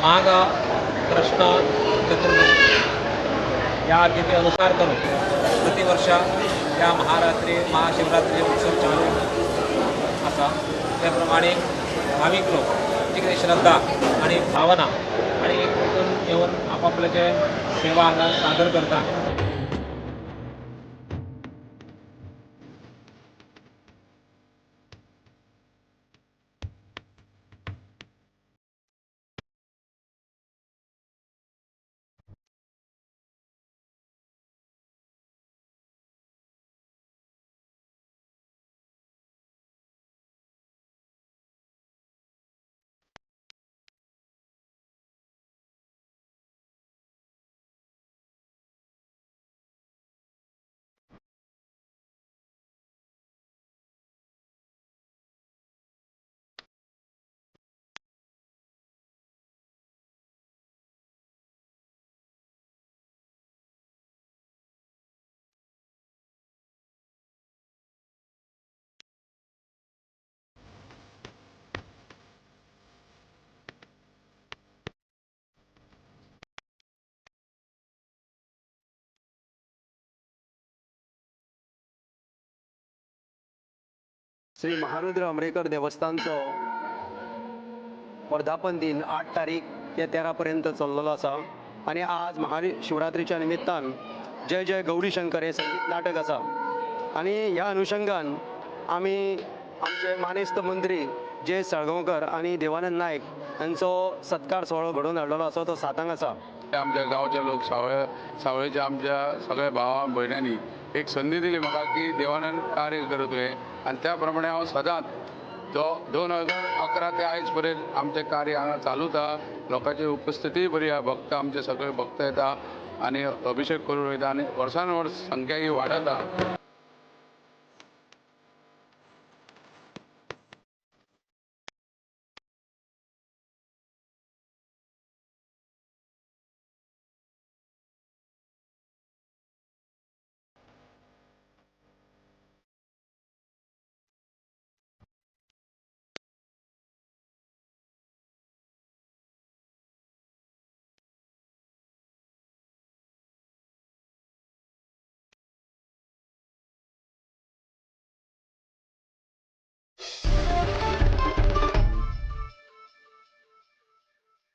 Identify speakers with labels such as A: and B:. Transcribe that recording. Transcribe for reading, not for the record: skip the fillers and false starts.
A: माघ कृष्ण चतुर्दशी या तिथीनुसार करून प्रतिवर्ष या महाशिवरात्री उत्सव चालू असा त्याप्रमाणे भाविक लोक तिकडे श्रद्धा आणि भावना आणि एकवटून येऊन आपापले जे सेवा सादर करतात.
B: श्री महारुद्र अमरेकर देवस्थानचो वर्धापन दिन 8 तारीख ते 13 पर्यंत चल्लेलो आसा आणि आज महाशिवरात्रीच्या निमित्तान जय जय गौरी शंकर हे संगीत नाटक आसा आणि ह्या अनुषंगान आमी आमचे मानेस्त मंत्री जय सळगांवकर आणि देवानंद नायक यांचो सत्कार सोहळो घडोवन हाडलेलो आसा तो 7 आसा.
C: आमच्या गांवचे लोक सावळेच्या आमच्या सगळ्या भावा भयणांनी एक संधी दिली म्हाका की देवानंद कार्य करत तुवें आणि त्या प्रमाणे हांव सदांच तो 2011 ते आयज पर्यंत आमचें कार्य हांगा चालूच आहा. लोकांची उपस्थिती बरी आहा, भक्त आमचे सगळे भक्त येता आणि अभिषेक करून वयता आणि वर्सान वर्स संख्या ही वाडत आहा.